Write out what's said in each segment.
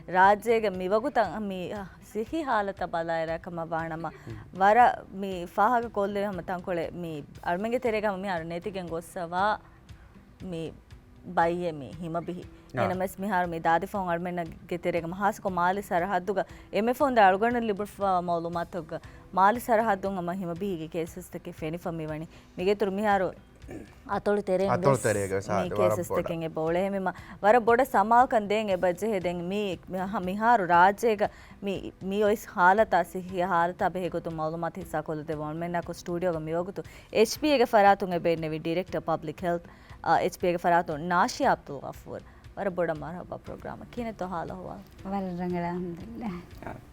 ರಾಜ್ಯಗೆ ಮಿವಗುತ ಮಿ ಸಿಹಿ ಹಾಲತ ಬಲಾಯರಕಮ ಬಾಣಮ ವರ ಮಿ ಫಾಹಗ ಕೊಲ್ಲೆ ಹಮ ತಂಕೊಳೆ ಮಿ ಅರ್ಮೆಗೆ ತೆರೆಗ ಮಿ ಅರ್ನೇತಿಗೆ ಗೊಸ್ಸವಾ ಮಿ ಬೈಯೆ ಮಿ ಹಿಮಬಿಹಿ ಏನಮಸ್ ಮಿಹಾರ್ ಮಿ ದಾದಿ ಫೋನ್ ಅರ್ಮೆನಗೆ ತೆರೆಗ ಮಹಾಸ್ಕೊ ಮಾಲಿ ಸರಹದ್ದುಗ ಎಮೆ ಫೋನ್ ದ ಅಳ್ಗಣ ಲಿಬುಫ ಮೌಲುಮಾತುಗ ಮಾಲಿ ಸರಹದ್ದು ಅಮ ಹಿಮಬಿಹಿಗೆ ಕೇಸಸ್ತಕ್ಕೆ ಫೆನಿಫ ಮಿವಣಿ ಮಿಗೆ ತುರು ಮಿಹಾರು අතොළු තෙරෙන් මේ කේසස් දෙකෙන් එබෝලේ මෙම වර බොඩ සමාල්කන් දෙන් එබජ්ජේ දෙන් මේ මිහාරු රාජ්‍යයක මේ ඔයිස් ಹಾಲತ ಸಿಹಿಯ ಹಾಲತ ಬೆಹೆಗೊತು ಮಾಲೂಮಾತ್ ಹಿಸ್ಸಾ ಕೊಲ್ಲದೆ ವೊಳ್ಮೆನ್ನಕು ಸ್ಟುಡಿಯೋಗ ಮಿಯೋಗುತು HP ಗೆ ಫರಾತುಂ ಎಬೆನ್ನೆವಿ ಡೈರೆಕ್ಟರ್ ಪಬ್ಲಿಕ್ ಹೆಲ್ತ್ HP ಗೆ ಫರಾತು ನಾಶಿಯಾ ಅಬ್ದುಲ್ ಗಫೂರ್ ವರ ಬೊಡ ಮರಹಬಾ ಪ್ರೋಗ್ರಾಮ್ ಕಿನೆ ತೋ ಹಾಲ ಹುವಾ ವರ ರಂಗಡ ಅಲ್ಹಮ್ದುಲಿಲ್ಲಾಹ್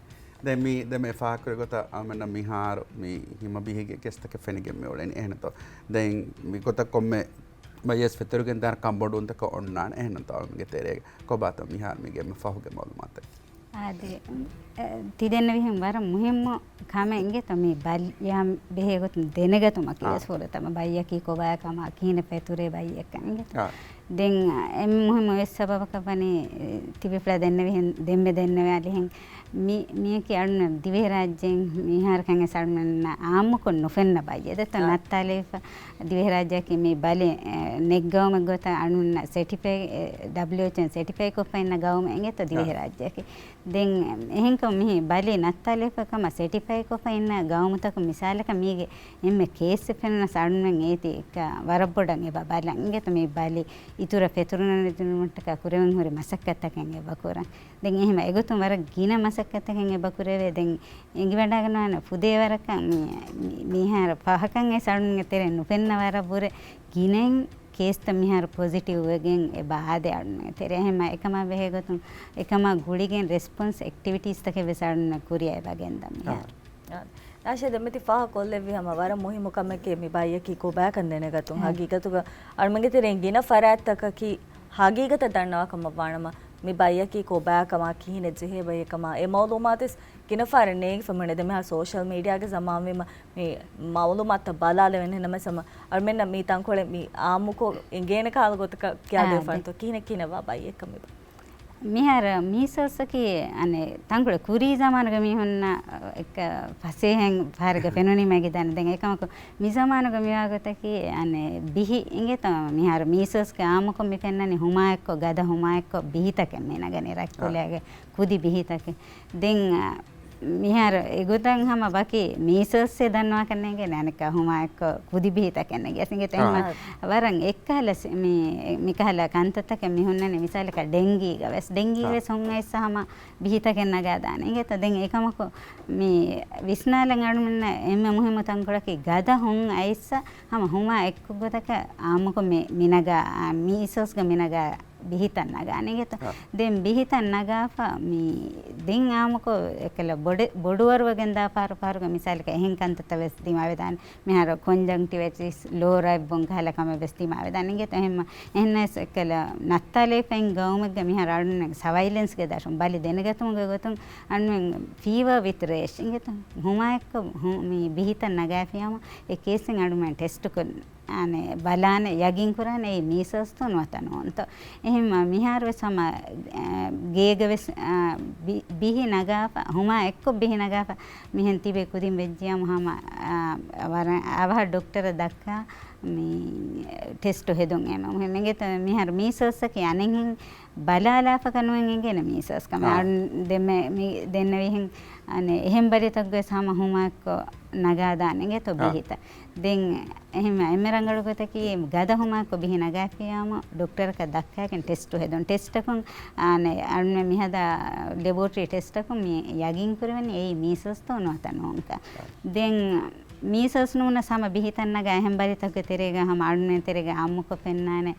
දැන් මේ ෆාකර ගොත අමන මිහාර මේ හිම බිහිගේ කෙස්තක ෆෙනිගෙම මෙවලෙන් එහෙනතෝ දැන් මේ ගොත කොම්මේ බයස් ෆෙතරුගෙන් දාර කම්බොඩුන් තක ඔන්නාන එහෙනතෝ මගේ තේරේ කොබාත මිහාර මිගෙම ෆහුගේ මාලුමාත ආදී තිදෙන්න විහිම් වර මුහිම්ම කමෙන්ගේ තමයි බල් යම් බෙහෙගොත් දෙනගතුම කීස් හොර තම බයියකී කොබා කම කීන පෙතුරේ බයියකන්ගේ දැන් එම් මුහිම්ම වෙස් සබබක පනේ තිබිපලා දෙන්න විහිම් දෙම්බෙ දෙන්න වැලිහෙන් මියක අන්න දිවේ රාජ්‍යයෙන් මිහාරකන් සල්මන්න ආමුකො නොෆෙන්න බයියද තනත්තාලේ දිවේ රාජ්‍යකේ මේ බලේ නෙග්ගවම ගොත අනුන්න සර්ටිෆයි WHO සර්ටිෆයි කොපයින්න ගවම එංගෙත දිවේ රාජ්‍යකේ දැන් එහෙන් කො මිහි බලේ නත්තාලේ කම සර්ටිෆයි කොපයින්න ගවමතක මිසාලක මීගේ එම්මේ කේස් ෆෙන්න සල්මන් ඒති එක වරබොඩන් එබ බලන් එංගෙත මේ බලේ ඉතුරු පෙතුරුන දිනුමට්ටක කුරෙන් හොරි මසක්කත්තකන් එබ කොරන් දැන් එහෙම එගොතුම් වර ගින මසක්කත්තකන් එබ කුරේ දැන් එංගි වැඩ ගන්නවන පුදේ වරක මිහාර පහකන් ඒ සල්මන් තෙරෙන් නුපෙන්න වර බුර ගිනෙන් කේස්ත මිහාර පොසිටිව් වෙගෙන් එබ ආදේ අන්න තෙරේ එහෙම එකම වෙහෙගොතුම් එකම ගුලිගෙන් රෙස්පොන්ස් ඇක්ටිවිටීස් තක වෙසන්න කුරිය එබගෙන් දම් මිහාර ನಾಶೆ ದಮ್ಮತಿ ಫಾಹ ಕೊಲ್ಲೆವಿ ಹಮ ವರ ಮುಹಿಮು ಕಮಕ್ಕೆ ಮಿ ಬಾಯಕಿ ಕೋ ಬ್ಯಾಕಂದೆನೆ ಗತು ಹಗೀಗತುಗ ಅಳ್ಮಂಗೆ ತೆರೆಂ ಗಿನ ಫರಾತ್ತಕ ಕಿ ಹಗೀಗತ ದಣ್ಣವ ಕಮ ಬಾಣಮ ಮಿ ಬಾಯಕಿ ಕೋ ಬ್ಯಾಕಮ ಕಿಹಿನೆ ಜೆಹೆ ಬಯಕಮ ಎ ಮೌಲೂಮಾತಿಸ್ ಗಿನ ಫರನೆ ಫಮನೆ ದಮ ಸೋಶಲ್ ಮೀಡಿಯಾ ಗೆ ಜಮಾವೆ ಮಿ ಮೌಲೂಮಾತ ಬಲಾಲೆ ವೆನೆ ನಮ ಸಮ ಅಳ್ಮೆನ್ನ ಮಿ ತಂಕೊಳೆ ಮಿ ಆಮುಕೋ ಎಂಗೇನೆ ಕಾಲ ಗೊತಕ ಕ್ಯಾ ದೆ ಫಂತೋ ಕಿಹಿನೆ ಕಿನವಾ ಬಾಯಕಮ මිහාර මීසස්සකි අනේ තංගුල කුරී සමානක මිහොන්න එක පසේහෙන් පාරක පෙනුනි මගේ දන්න දැන් එකමක මි සමානක මියාගතකි අනේ බිහි ඉංගේ තම මිහාර මීසස්ක ආමක මි පෙන්නනි හුමා එක්ක ගද හුමා එක්ක බිහිතක මෙනගනේ රක්කොලයාගේ කුදි බිහිතක දැන් මිහාර එගොතන් හැම බකි මීසස්සේ දන්නවා කන්නේගේ නෑනක හුමා එක්ක කුදි බිහිතක කන්නේගේ අසින්ගේ තෙම වරන් එක්කහල මේ මිකහල කන්තතක මිහුන්නනේ මිසාලක ඩෙන්ගි ගවස් ඩෙන්ගි වෙස් හොංගයිස්සහම බිහිතක නගා දාන ඉංගේ ත දැන් එකමක මේ විස්නාලන් අනුමන්න එම්ම මුහිම තංකොලකි ගද හොං අයිස්ස හැම හුමා එක්ක ගොතක ආමක මේ මිනගා මීසස්ග මිනගා බිහිතන් නගානෙගෙත දැන් බිහිතන් නගාපා මේ දෙන් ආමක එකල බොඩුවරවගෙන් දා පාරක මිසාලක එහෙන් කන්තත වෙස් දිමාවේ දාන මෙහර කොන්ජන්ක්ටිවයිටිස් ලෝරයිබ් බොන් ගහලා කම වෙස් දිමාවේ දානෙගෙත එහෙම එන්නස් එකල නත්තාලේ පෙන් ගවමග මෙහර අන්න සර්වයිලන්ස් ගේ දාසම් බලි දෙනගතුම ගතුම් අන්න ෆීවර් විත් රේෂ් ඉගෙත හුමා එක්ක මේ බිහිතන් නගාෆියම ඒ කේසෙන් අඩුම ටෙස්ට් කර අනේ බලාන යගින් කරන්නේ මේ මීසස් තොනවතන උන්ත එහෙම මිහාර වෙසම ගේගවෙස් බිහි නගාප හුමා එක්ක බිහි නගාප මිහෙන් තිබේ කුදින් වෙජ්ජියම හම වර අවහ ડોක්ටර දක්කා මේ ටෙස්ට් හෙදුන් එම මෙගෙත මිහාර මීසස් කියනෙන් බලාලාප කනුවෙන් එගෙන මීසස් කම දෙම දෙන්න විහින් අනේ එහෙම් බරිතක් සම හුමා එක්ක නගා දානෙගේ තො බිහිත දැන් එහෙම එමරංගලකතකි ගද හුමා කො බිහි නගා කියාම ડોක්ටර ක දක්කාගෙන් ටෙස්ට් හෙදුන් ටෙස්ට් එකන් අනේ අන්න මිහදා ලැබොරටරි ටෙස්ට් එකන් මේ යගින් කරවන්නේ ඒ මීසස් තොනවතන උන්ක දැන් මීසස් නුන සම බිහිතන් නගා එහෙම් බරිතක් තෙරේග හම අන්න තෙරේග අම්මුක පෙන්නානේ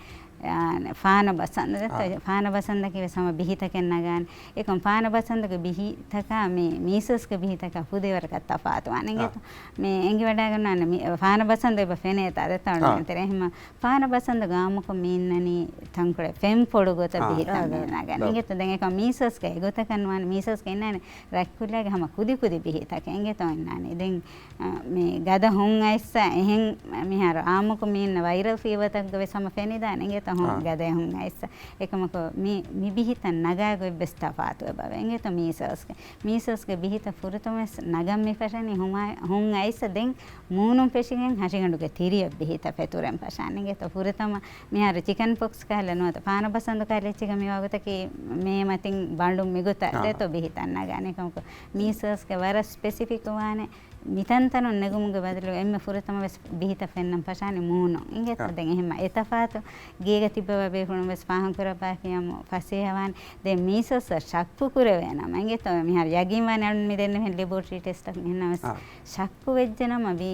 ෆාන බසන්ද ෆාන බසන්ද කිව සම බිහිතකෙන් නගාන ඒකම් ෆාන බසන්දක බිහිතක මේ මීසස්ක බිහිතක පුදේවරක තපාත වණෙගෙත මේ එංගි වැඩ ගන්නන්න ෆාන බසන්ද එබ ෆෙනේ තද තවන තර එහෙම ෆාන බසන්ද ගාමුක මින්නනි තංකඩ ෆෙම් පොඩු ගොත බිහිතක නගාන එංගෙත දැන් ඒක මීසස්ක එගොත කන්වන මීසස්ක ඉන්නනේ රැක්කුලගේ හැම කුදි කුදි බිහිතක එංගෙත ඉන්නනේ දැන් මේ ගද හොන් අයිස්ස එහෙන් මිහාර ආමුක මින්න වෛරල් ෆීවර් තක වේ සම ෆෙනේ දාන එංගෙත ingeta hon gade hon aisa ekamako mi bihita naga go besta faatu baba ingeta measles ge bihita furutames nagam me fashani hon aisa den moonum peshigen hashigandu ge tiriya bihita feturen fashani ingeta furatama mihar chicken pox kala no ta paana basandu kala chiga me wagota ki me matin bandum migota deto bihita naga ne ekamako measles ge vara specific wane mitantano negumuge badalu emme furatama wes bihita fennam pashani muuno ingeta den ehma etafaatu geega tibba be khunu wes pahan kuraba kiyamo fasehawan den measles shakku kurevena ingeta mihar yagin wane anu mi denne hen laboratory test ak menna wes shakku vejjanama vi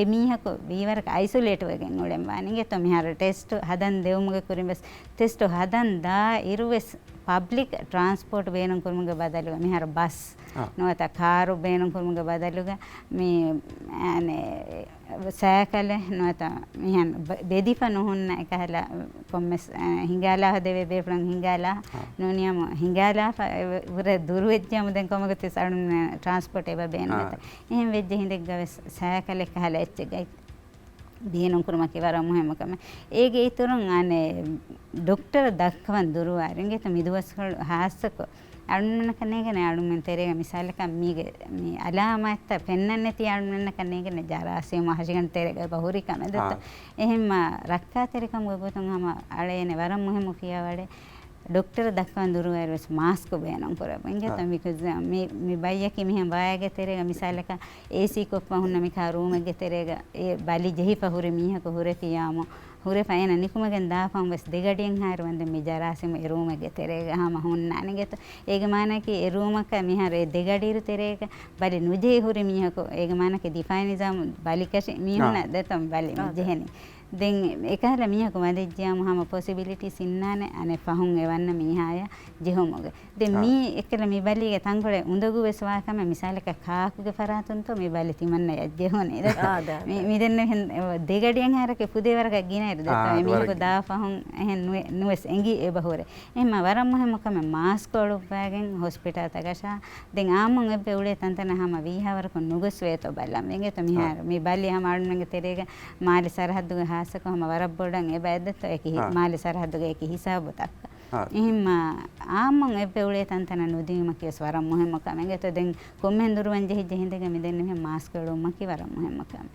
emihako viwaraka isolate wegen ulen wane ingeta mihar test hadan devumuge kurim wes test hadan da irwes public transport beenum kurumuge badalu mihar bus නොත කාරු බේනුම් කුරුමුග බදලුග මේ අනේ සෑකල නොත මිහන් බෙදිප නොහුන්න එකහලා කොම්මස් හිඟාලා හදේ බේපලන් හිඟාලා නොනියම හිඟාලා වර දුරු වෙච්චයම දැන් කොමග තිසරුන් transport ඒව බේනුම් එහෙම වෙච්ච හිඳෙක් ගව සෑකල එකහලා එච්චගයි බේනුම් කුරුමක වර මොහෙමකම ඒගේ ඉතුරුන් අනේ ડોක්ටර් දක්කවන් දුරු ආරින්ගෙත මිදුවස් හාස්සක අරුණන කනේගෙන අරුණෙන් තෙරේග මිසාලක මීගේ මේ අලාමත් පෙන්නන්නේ නැති අරුණන කනේගෙන ජරාසේ මහසිකන් තෙරේග බහුරි කනදත එහෙම රක්කා තෙරේකම් ගොතුන් හම අලේනේ වරම් මොහෙම කියාවඩේ ડોක්ටර් දක්වන් දුරු වරස් මාස්ක් බේනම් කරව ඉංගත මිකස් මේ බයියකි මෙහෙම බායගේ තෙරේග මිසාලක AC කොප්ප හුන්න මිකා රූමගේ තෙරේග ඒ බලි ජෙහි පහුරේ මීහක හුරේ කියාමු හුරේ ෆයන නිකුමගෙන් දාපම් වස් දෙගඩියෙන් හාර වන්ද මේ ජරාසෙම ඒ රූමගේ තෙරේග හම හුන්නානගෙත ඒක මානකි ඒ රූමක මිහර ඒ දෙගඩිරු තෙරේග බලි නුජේ හුරේ මීහක ඒක මානකි දිෆයිනිසම් බලිකෂි මීහුන දතම් බලි ජෙහෙනි දැන් එකහල මීහක වදෙජ්ජාම හැම පොසිබිලිටිස් ඉන්නානේ අනේ පහුන් එවන්න මීහාය ජෙහොමග දැන් මී එකල මේ බලිගේ තංගොල උඳගු වෙස්වාකම මිසාලක කාකුගේ ෆරාතුන්තෝ මේ බලි තිමන්න යජ්ජෙහොනේ දත මේ දෙන්න දෙගඩියෙන් හරක පුදේ වරක ගිනයිද දත මීහක දා පහුන් එහෙන් නුවස් එංගි ඒ බහොරේ එහෙම වරම් මොහෙමකම මාස්ක් වල උපයගෙන් හොස්පිටල් තකෂා දැන් ආමන් එබ්බේ උලේ තන්තන හැම වීහවරක නුගස් වේතෝ බල්ලා මේගෙත මිහාර මේ බල්ලි හැම අඩුනගේ තෙරේග මාලි සරහද්දුගේ हासको वरब बोर्डंग ए बैदत एक माली सरहदुगे एक हिसाब तक එහෙම ආමන් එපෙවුලේ තන්තන නුදීම කිය ස්වරම් මොහෙම කමෙන් එත දැන් කොම්මෙන් දුරුවන් ජෙහි ජෙහිඳග මෙදෙන්න මෙ මාස්ක් වලුම් මකි වරම් මොහෙම කම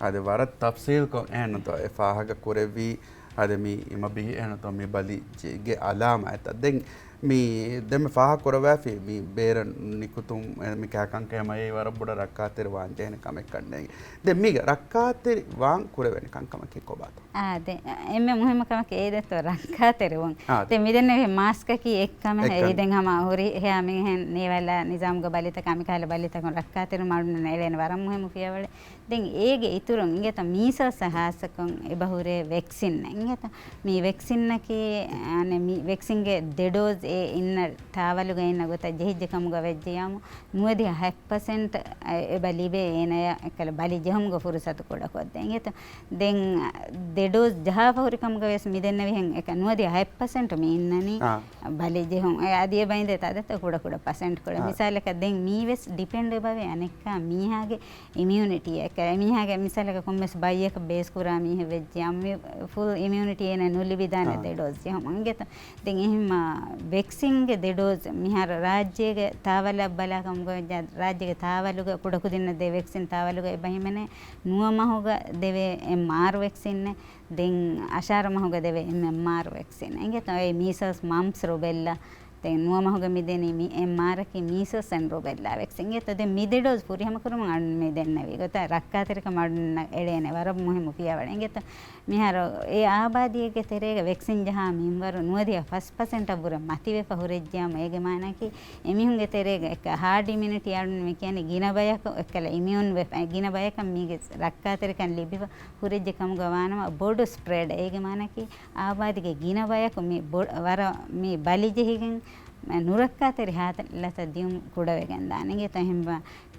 අද වර තෆ්සීල් කො එනතෝ ඒ ෆාහක කුරෙවි අද මි ඉමබි එනතෝ මේ බලි ගේ අලාම ඇත දැන් මේ දෙම ෆාහ කරවැෆි මේ බේර නිකුතුම් මේ කකන් කැමයි වර බොඩ රක්කාතර වාන්ජේන කමෙක් කන්නේ දැන් මේ රක්කාතර වාන් කුරවෙන කංකම කි කොබාත දැන් එම්ම මොහෙම කමක ඒ දෙතෝ රක්කාතර වන් දැන් මිදෙන්න මේ මාස්ක් කි එක්කම ඒ දැන් හම හොරි එහා මෙහෙන් නේවලා නිසාම් ග බලිත කමිකාල බලිත කොන් රක්කාතර මාඩුන නෙලෙන වරම් මොහෙම කියවල දැන් ඒගේ ඉතුරුන් ඉංගත මීසල් සහාසකම් ඒ බහුරේ වැක්සින් ඉංගත මේ වැක්සින් නකේ අනේ මේ වැක්සින් ගේ දෙඩෝස් ඒ ඉන්න තාවලුග ඉන්න ගොත ජෙහිජ්ජකම් ග වෙජ්ජියම නුවදී 100% ඒ බලිබේ එනය එකල බලි ජෙහම් ග ෆුරසත කොඩ කොද්ද ඉංගත දැන් දෙඩෝස් ජහපහුරිකම් ග වෙස් මිදෙන්න විහෙන් එක නුවදී 100% මේ ඉන්නනි බලි ජෙහම් ඒ ආදී බයින්ද තදත කොඩ කොඩ % කොඩ මිසාලක දැන් මීවෙස් ඩිපෙන්ඩ් බවේ අනෙක්ක මීහාගේ ඉමුනිටි එක මීහාගේ මිසාලක කොම්මස් බයියක බේස් කුරා මීහ වෙජ්ජියම ෆුල් ඉමුනිටි එන නුලි විදාන දෙඩෝස් ජෙහම් අංගෙත දැන් එහෙම වැක්සින් ගේ දෙඩෝස් මිහාර රාජ්‍යයේ තාවල බලාකම් ග රාජ්‍යයේ තාවලුග කුඩකු දින්න දෙ වැක්සින් තාවලුග එබහිමනේ නුවමහුග දෙවේ MR වැක්සින් දැන් අශාර මහුග දෙවේ MMR වැක්සින් එංගෙත ඔය මීසල්ස් මම්ස් රුබෙල්ලා දැන් නුවමහුග මිදෙනි මි MR කි මීසල්ස් ඇන් රුබෙල්ලා වැක්සින් එත දැන් මි දෙඩෝස් පුරිහම කරුම අන්න මේ දෙන්නවි ගත රක්කාතරික මඩුන්න එඩේනේ වර මොහෙම පියවල එංගෙත මිහාර ඒ ආබාදියගේ තෙරේග වැක්සින් ජහා මින්වර නුවදිය 1% අබුර මතිවේ පහුරෙජ්ජාම ඒගේ මානකි එමිහුන්ගේ තෙරේග එක හાર્ඩ් ඉමුනිටි අරුන් මේ කියන්නේ ගින බයක එකල ඉමුන් ගින බයක මීගේ රක්කාතරිකන් ලිබිව හුරෙජ්ජකම් ගවානම බොඩ් ස්ප්‍රෙඩ් ඒගේ මානකි ආබාදිගේ ගින බයක මේ වර මේ බලිජෙහිගෙන් නුරක්කාතරි හාතලත දියුම් කුඩවෙගෙන් දානගේ තහෙම්බ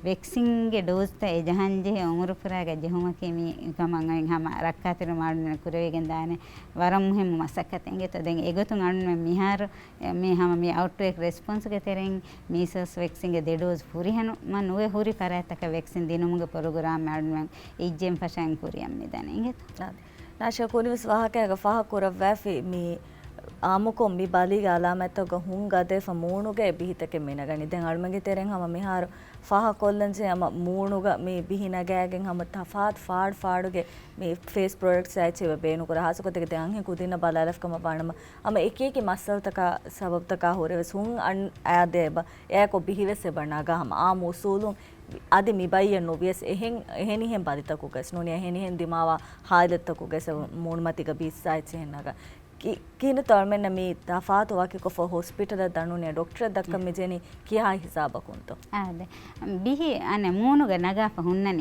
වැක්සින්ගේ ඩෝස් ත ඒ ජහන්ජේ උමරුපුරාගේ ජෙහුමකේ මේ ගමන් අයින් හැම රක්කාතර මාඩුන කුරවෙගෙන් දානේ වරම් මුහෙම මසක්කතෙන්ගේ ත දැන් ඒගොතුන් අන්න මිහාර මේ හැම මේ අවුට්බ්‍රේක් රෙස්පොන්ස් ගේ තෙරෙන් මීසල්ස් වැක්සින්ගේ දෙඩෝස් පුරිහන මන් නුවේ හුරි කරාතක වැක්සින් දිනුමුගේ ප්‍රෝග්‍රෑම් මාඩුන ඉජ්ජෙන් ෆෂන් කුරියම් මෙදනෙන්ගේ ನಾಶ ಕೊನಿವಸ್ ವಾಹಕ ಫಾಹ ಕೊರವ್ಯಾಫಿ ಮೀ ಆಮುಕೊಂ ಮಿ ಬಲಿಗ ಅಲಾಮೆತ್ತಗ ಹುಂಗದೆ ಫ ಮೂಣುಗೆ ಬಿಹಿತಕ್ಕೆ ಮೀನಗಣಿ ದೆನ್ ಅಳ್ಮಂಗಿ ತೆರೆಂ ಹಮ ಮಿಹಾರು ಫಾಹ ಕೊಲ್ಲಂಜೆ ಅಮ ಮೂಣುಗ ಮೀ ಬಿಹಿನಗෑಗೆಂ ಹಮ ತಫಾತ್ ಫಾಡುಗೆ ಮೀ ಫೇಸ್ ಪ್ರಾಡಕ್ಟ್ಸ್ ಆಯ್ಚೆವ ಬೇನುಕುರ ಹಾಸುಕೊತೆಗೆ ದೆನ್ ಅಂಹೆ ಕುದಿನ ಬಲಾಲಫ್ಕಮ ಬಾಣಮ ಅಮ ಏಕೇಕಿ ಮಸ್ಸಲ್ತಕ ಸಬಬ್ತಕ ಹೊರೆವೆಸ್ ಹುಂ ಅಣ್ ಆದೇಬ ಏಕೊ ಬಿಹಿವೆಸೆ ಬಣ್ಣಾಗ ಹಮ ಆಮು ಸೂಲುಂ අද මිබයියන් නොවියස් එහෙනිහෙන් බලිතකුගස් නොනිය එහෙනිහෙන් දිමාවා හායලත්තකුගස් මූණමතික බිස්සායිචෙන්නග කීන තොල්මෙන්න මේ තෆාතු වාකිකො ෆෝ හොස්පිටල දනුනේ ડોක්ටර් දක්ක මෙජෙනි කියා හිසාබකුන්තෝ ආද බිහි අනේ මූණුග නගාප ಹುන්නನೆ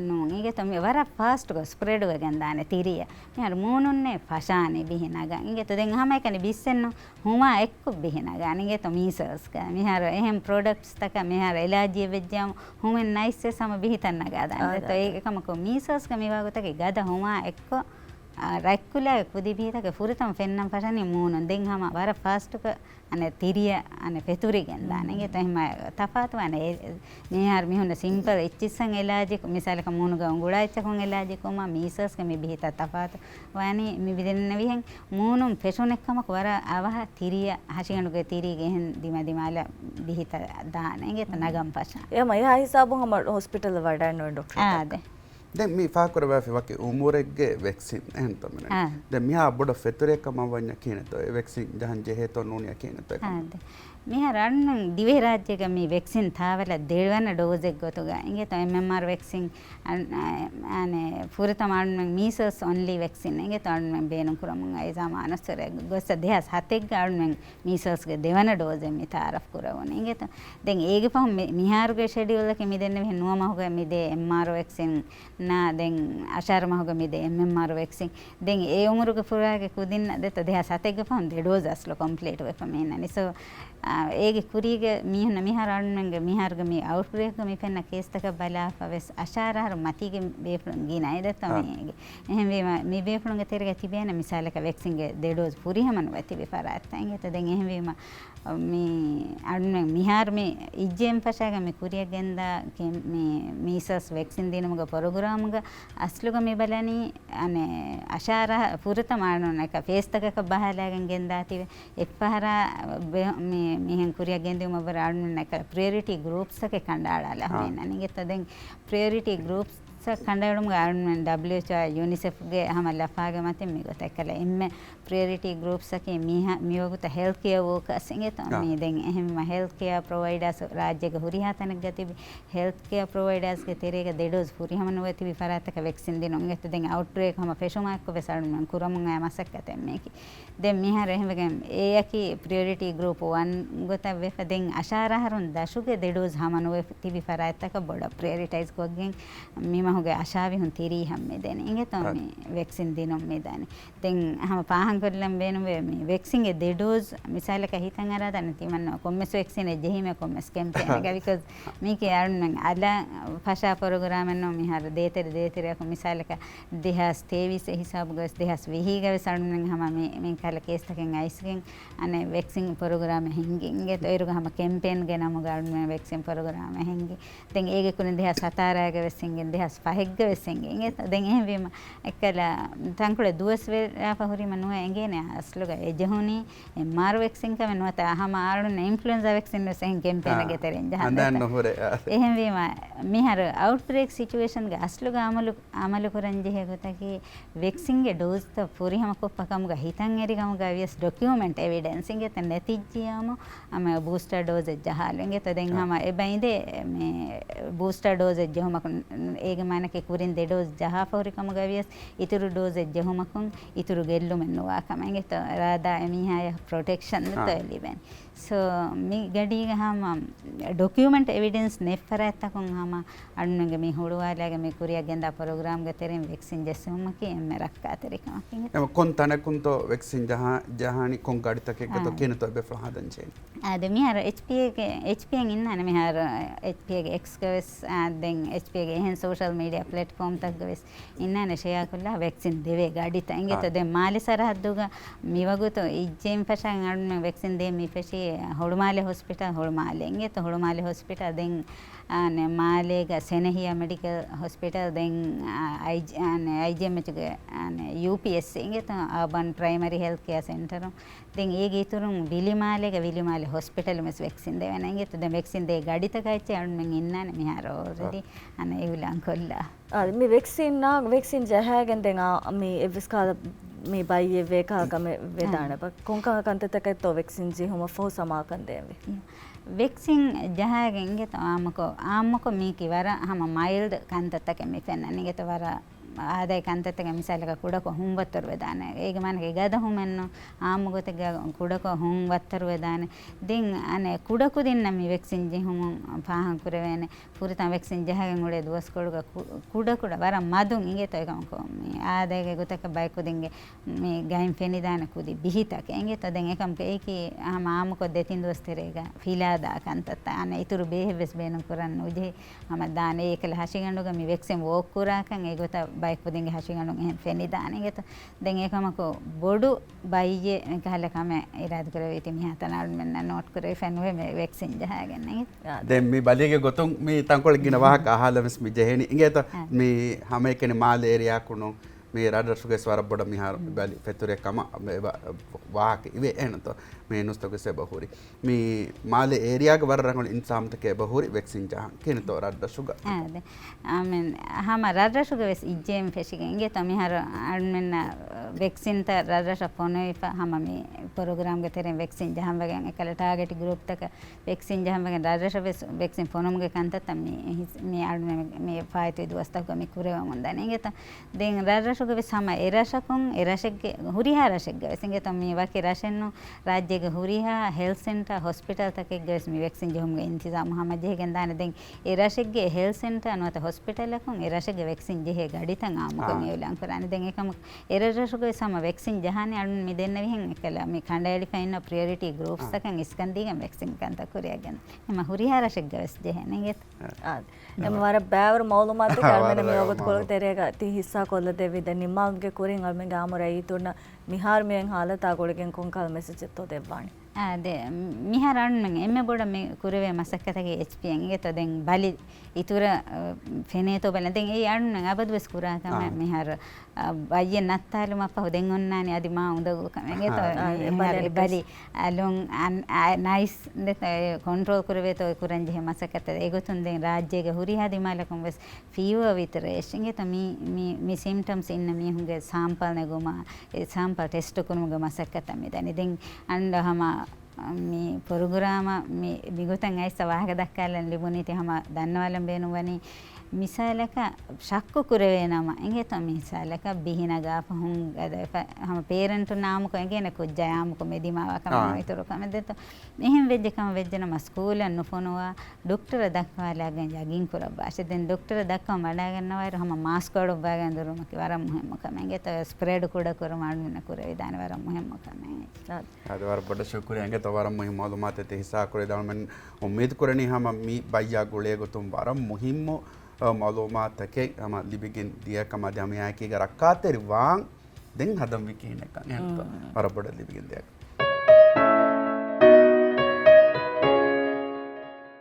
ನುಂಗೆ ತಮ್ಮೆ ವರ ಫಾಸ್ಟ್ ಗ ಸ್ಪ್ರೆಡ್ ಗ ಗಂದಾನೆ ತಿರಿಯ ಯಾರು ಮೂನುನ್ನೆ ಫಶಾನೆ ಬಿಹಿ ನಗ ಇಂಗೆ ತದೆಂ ಹಮೈಕನೆ ಬಿಸ್ಸೆನ್ನು ಹುಮಾ ಎಕ್ಕು ಬಿಹಿ ನಗ ಅನಿಗೆ ತೊ ಮೀಸಸ್ ಗ ಮಿಹಾರ ಎಹಂ ಪ್ರಾಡಕ್ಟ್ಸ್ ತಕ ಮಿಹಾರ ಇಲಾಜಿ ವೆಜ್ಜಾಮ ಹುಮೆನ್ ನೈಸ್ ಸಮ ಬಿಹಿ ತನ್ನಗ ದಾನೆ ತೊ ಏಕಮಕ ಮೀಸಸ್ ಗ ಮಿವಾಗುತಕೆ ಗದ ಹುಮಾ ಎಕ್ಕು රැක්කුල කුදිබීතක ෆුරතම ෆෙන්නම් පටන්නේ මූණුන් දෙන් හම වර ෆාස්ට්ක අනේ තිරිය අනේ පෙතුරිගෙන් දානගේ තෙහිම තෆාතු අනේ මෙහාර මිහුන සිම්පල් එච්චිස්සන් එලාජි මිසලක මූණුග උඟුඩාච්චකුන් එලාජි කොම මීසස් කමි බිහිත තෆාතු වani මි විදෙන්න විහෙන් මූණුන් ෆෙෂුනෙක්කමක වර අවහ තිරිය හෂිගනුගේ තිරිගෙන් දිම දිමාල බිහිත දානගේ තනගම් පෂා එම යා හිසාබුන් හම හොස්පිටල් වඩන්න ડોක්ටර් ආද දැන් මේ ෆාකර වැෆි වකේ උමුරෙක්ගේ වැක්සින් එහෙන් තමයි දැන් මියා බොඩ ෆෙතුරේකම වඤ්ඤ කියනතෝ ඒ වැක්සින් ජහන් ජෙහෙතෝ නුනිය කියනතෝ ආද මිහා රන්න දිවේ රාජ්‍යක මේ වැක්සින් තාවල දෙවන ඩෝස් එක ගොතුග ඉංගේ තෝ MMR වැක්සින් අනේ පුරතම මීසස් ඔන්ලි වැක්සින් ඉංගේ තෝ බේන කුරමුන් අය සමානස්තර ගොස්ස දෙහස් හතෙක් ගාන්න මීසස් ගේ දෙවන ඩෝස් එක මි තාරෆ් කරවන ඉංගේ තෝ දැන් ඒගේ පහම මිහාරුගේ ෂෙඩියුල් එක මි දෙන්න වෙ නුවමහුගේ මි දෙ MR වැක්සින් නා දැන් අශාරමහුගේ මි දෙ MMR වැක්සින් දැන් ඒ උමුරුගේ පුරාගේ කුදින්න දෙත දෙහස් හතෙක් පහම දෙ ඩෝස් අස්ල කම්ප්ලීට් වෙපමෙන්න නිසෝ ඒගේ කුරීගේ මිහුන මිහරන්නගේ මිහර්ග මේ අවුට්බ්‍රේක් මේ පෙන්න කේස් එක බලාපවස් අශාරහර මතිගේ බේපුන් ගිනයිද තමයි එහෙම මේ බේපුන්ගේ තේරක තිබෙන මිසාලක වැක්සින් ගේ දෙ ඩෝස් පුරිහමන වති විපරාත් තැන්ගෙත දැන් එහෙම වීම මේ අන්න මිහාර මේ ඉජ්ජෙන් පශාග මේ කුරිය ගෙන්දා මේ මීසස් වැක්සින් දිනමග ප්‍රෝග්‍රෑම්ග අස්ලුග මේ බලනි අනේ අශාරහ පුරතමානන එක ෆේස් එකක බහලාගෙන් ගෙන්දා තිබේ එක්පහර මේ මිහෙන් කුරිය ගෙන්දුම බරාන්න එක ප්‍රයොරිටි ගෲප්ස් එක කණ්ඩායලා හොයන්න නිගෙත දැන් ප්‍රයොරිටි ගෲප්ස් කණ්ඩායම් ගාර්මන් WHO UNICEF ගේ හැම ලෆාගේ මතින් මේක තැකලා එම්මේ ප්‍රයොරිටි ගෲප්ස් එකේ මියෝගුත හෙල්ත් කෙයාර් වර්කර්ස් එගේ තමයි දැන් එහෙම හෙල්ත් කෙයාර් ප්‍රොවයිඩර්ස් රාජ්‍යක හුරිහතනක් ගතිබි හෙල්ත් කෙයාර් ප්‍රොවයිඩර්ස් ගේ තෙරේක දෙඩෝස් හුරිහම නොවති විපරාතක වැක්සින් දිනුම් එත දැන් අවුට්බ්‍රේක් හැම ෆෙෂුමාක් කො වෙසල්මන් කුරමුන් අය මසක් ගතෙන් මේකි දැන් මිහර එහෙම ගම් ඒ යකි ප්‍රයොරිටි ගෲප් 1 ගොත වෙෆ දැන් අශාරහරුන් දශුගේ දෙඩෝස් හැම නොවති විපරාතක බොඩ ප්‍රයොරිටයිස් කොගෙන් මිම හුගේ අශාවි හුන් තිරි හැම්මේ දෙන ඉංගේ තමයි වැක්සින් දිනුම් මේ දානේ දැන් හැම පාහන් කරලම් බේනුවේ මේ වැක්සින් ගේ දෙ ඩෝස් මිසාලක හිතන් අරදන්න තිමන්න කොම්මස් වැක්සින් ජෙහිම කොම්මස් කැම්පේන් එක because මේකේ අරුන් අලා භාෂා ප්‍රෝග්‍රෑම් එකන මිහර දේතර කො මිසාලක දෙහස් 23 හිසාබ ගස් දෙහස් 20 ගව සරුන් හැම මේ කල කේස් එකෙන් අයිස්ගෙන් අනේ වැක්සින් ප්‍රෝග්‍රෑම් හින්ගේ ඉංගේ තොයිරු හැම කැම්පේන් ගේ නම ගන්න වැක්සින් ප්‍රෝග්‍රෑම් හින්ගේ දැන් ඒගේ කුණ දෙහස් 7 ගව වැක්සින් දෙහස් 5 ගව වැක්සින් ඉංගේ දැන් එහෙම වීම එකලා තංකුල දුවස් වෙලා පහුරි මනුව එංගේ නේ අස්ලුග එජහුනි MR වැක්සින් කම නොත අහම ආරුන ඉන්ෆ්ලුවෙන්සා වැක්සින් වෙසෙන් කැම්පේන් එකේ තරෙන් ජහන්න හොරේ එහෙම වීම මිහර අවුට්බ්‍රේක් සිටුේෂන් ගේ අස්ලුග අමලු කරන් ජෙහෙ ගොතකි වැක්සින් ගේ ඩෝස් ත පුරිහම කොප්පකම ග හිතන් එරිගම ග වියස් ડોකියුමන්ට් එවිඩන්ස් ගේ ත නැතිජ්ජියාම අම බූස්ටර් ඩෝස් ජහලෙන් ගේ ත දැන් හම එබයින්දේ මේ බූස්ටර් ඩෝස් ජහමක ඒගේ මානකේ කුරින් දෙ ඩෝස් ජහ පෞරිකම ග වියස් ඉතුරු ඩෝස් ජහමකුන් ඉතුරු ගෙල්ලු මෙන්නවා කමෙන් ගේ ත රාදා එමිහාය ප්‍රොටෙක්ෂන් ත එලිබෙන් so mi gadiga hama document evidence neffarattakun hama annunge mi huluwalage mi kuriya genda program ge teren vaccine jessumma ki emme rakka terikama kinga em kon tanakunto vaccine jahani kon gaditake to kinato be fahadan chen ade mi har HPA inna ne mi har HPA ge x ges den HPA ge hen social media platform tak ges inna ne share kulla vaccine deve gadita inge to den mali sarahadduga mi waguto ijjem fashan annun vaccine de mi fashi Hulhumale hospital Hulhumale ඉංගෙත Hulhumale hospital දෙන් අනේ මාලේග Senahiya medical hospital දෙන් IGMH අනේ UPS ඉංගෙත urban primary health care centre දෙන් ඒගේ ඉතුරුන් විලිමාලේ හොස්පිටල් මෙස් වැක්සින් දෙවන ඉංගෙත දැන් වැක්සින් දෙ ගඩිත කයිච්ච අන්න මෙන් ඉන්නනේ මිහාර ඔල්රෙඩි අනේ ඒගොල්ලන් කොල්ලා මේ වැක්සින් ජහගෙන දෙන් මේ එවිස්කාල මේ බයියේ වේකාගම වේදාන කොංකා කන්තතක තෝ වැක්සින් ජි හොම ෆෝ සමාකන් දෙවි වැක්සින් ජහගෙන ඉංගෙත ආමක මේකි වර හම මයිල්ඩ් කන්තතක මෙතන නිගෙත වර ආදාය කන්තතක මිසලක කුඩක හුම්වත්තර වේදාන ඒක මනගේ ගද හුමෙන්න ආමගොතක කුඩක හුම්වත්තර වේදාන දින් අනේ කුඩකු දින්න මේ වැක්සින් ජි හුම පාහන් කරවේනේ පුරිතන් වැක්සින් ජහගෙන උඩේ දුවස් කුඩ වර මදුන් ඉංගෙත එකමකෝ මේ ආදායගේ ගොතක බයිකු දින්ගේ මේ ගයින් ෆෙනිදාන කුදි බිහිතක ඉංගෙත දැන් එකමක ඒකී ආම ආමකො දෙතින් දුවස් තෙරේග ෆිලාදා කන්තත අනේ ඉතුරු බේහෙවස් බේන කරන්න උජේ හම දාන ඒකල හෂිගඬුග මේ වැක්සින් වෝක් කුරාකන් ඒ ගොත බයික් පුදින්ගේ හෂිගඬුන් එහෙන් ෆෙනිදාන ඉංගෙත දැන් එකමකෝ බොඩු බයියේ එකහල කම ඉරාද කරවේ ඉතින් මිහතනල් මෙන්න නෝට් කරේ ෆැනුවේ මේ වැක්සින් ජහගෙන ඉංගෙත දැන් මේ බලියගේ ගොතුන් මේ තංකොල ගින වාහක අහලමස් මේ ජෙහෙනි ඉංගෙත මේ හැම එකනේ මාල ඒරියා කුණු මේ රාඩර්සුගේ ස්වර බොඩ මිහාර බැලි පෙතුරේ කම වාහක ඉවේ එනතෝ මේ නුස්තක සබහුරි මේ මාලේ ඒරියාගේ වර රංගල ඉන්සාම්තකේ බහුරි වැක්සින් ජහන් කෙනතෝ රාඩර්සුග ආද ආමෙන් හම රාඩර්සුගේ වෙස් ඉජෙම් ෆෙෂිගෙන් ඉංගෙ තමිහාර අල්මෙන්න වැක්සින් ත රාඩර්ස ෆොනෝයිෆ හම මේ ප්‍රෝග්‍රෑම් ගේ තෙරෙන් වැක්සින් ජහන් වගෙන් එකල ටාගට් ගෲප් තක වැක්සින් ජහන් වගෙන් රාඩර්ස වෙස් වැක්සින් ෆොනෝම්ගේ කන්තත් මේ අල්මෙ මේ ෆයිතු දුවස්තක මේ කුරේව මොන්දන ඉංගෙත දෙන් රාඩර්ස සම එරශකුන් එරශෙක්ගේ හුරිහා රශෙක්ගේ වෙසින්ගේ තම මේ වකේ රශෙන්නු රාජ්‍යගේ හුරිහා හෙල්ත් සෙන්ටර් හොස්පිටල් තකෙක් ගස් මේ වැක්සින් ජෙහුම්ගේ ඉන්තිසාම් මොහම්මද් ජෙහගෙන් දාන දෙන් එරශෙක්ගේ හෙල්ත් සෙන්ටර් අනවත හොස්පිටල් එකකුන් එරශෙක්ගේ වැක්සින් ජෙහෙ ගඩිතන් ආමුක මේ උලන් කරන්නේ දැන් එකම එරශෙක්ගේ සම වැක්සින් ජහානේ අනුන් මේ දෙන්න විහෙන් එකලා මේ කණ්ඩායලි ෆයින් ප්‍රයොරිටි ගෲප්ස් තකන් ඉස්කන්දීගේ වැක්සින් කන්ත කුරියගෙන එම හුරිහා රශෙක්ගේ වෙස් ජෙහනේ ගෙත් එම වර බෑවර මෞලුමාත් කල්මන මේ ඔබත් කොල තෙරේක ති හිස්සා කොල්ල දෙවිද නිමාගේ කුරින් අල්මෙන් ගාමරයි තුන මිහාර්මයෙන් හාලතා කොලගෙන් කොන්කල් මෙසේජ් එත්තෝ දෙවානි අද මිහාරන් මං එම්මෙ බොඩ මේ කුරවේ මසක්කතගේ HP එකේ තෙන් බලි ඉතුර ෆෙනේතෝ බල දැන් ඒ අන්න අබදුස් කුරා තමයි මිහාර බයිය නත්තාලම පහ දෙන් ඔන්නානි අදි මා උඳගු කමගේ තෝ බලි අලොන් නයිස් දෙත කන්ට්‍රෝල් කරවේ තෝ කුරන් ජෙහ මසක්කත ඒගොතුන් දැන් රාජ්‍යයේ හුරි හදි මාලකම් වෙස් ෆීවර් විතර එෂින්ගේ තමි මේ සිම්ප්ටම්ස් ඉන්න මිහුගේ සාම්පල් නෙගොම ඒ සාම්පල් ටෙස්ට් කරමුගේ මසක්කත මේ දැන් අන්න හම මේ පොරුගුරාම මේ විගොතන් ඇයිස වාහක දක්කාලන් ලිබුණීති හම දන්නවලම් බේනුවනි මිසාලක ශක්කු කුරවේ නම එංගේ තම මිසාලක බිහිනගා පහුන් ගද හම පේරන්ටු නාමක එංගේන කුජ්ජයාමක මෙදිමාවකම විතරකම දෙත මෙහෙම වෙජ්ජකම වෙජ්ජන මස්කූලන් නුෆොනවා ડોක්ටර දක්වාලාගෙන් යගින් කුර භාෂ දැන් ડોක්ටර දක්වා මඩා ගන්නවයිර හම මාස්ක් වඩ බාගන් දරුමක වරම් මොහම්මකම එංගේ ත ස්ප්‍රෙඩ් කුඩ කර මාඩුන කුර විදාන වරම් මොහම්මකම අද වර බඩ ශුක්‍රිය එංගේ ත වරම් මොහිම් මාලුමාත් te හිසා කුරේ දාමන් උම්මීද කුරණි හම මි බයියා ගුලේ ගොතුම් වරම් මොහිම්ම मालूमात के हम लिबिगिन दिया कमा जामिया की रक्काते रिवांग दिन हदम विकीन का और बड़ा लिबिगिन दिया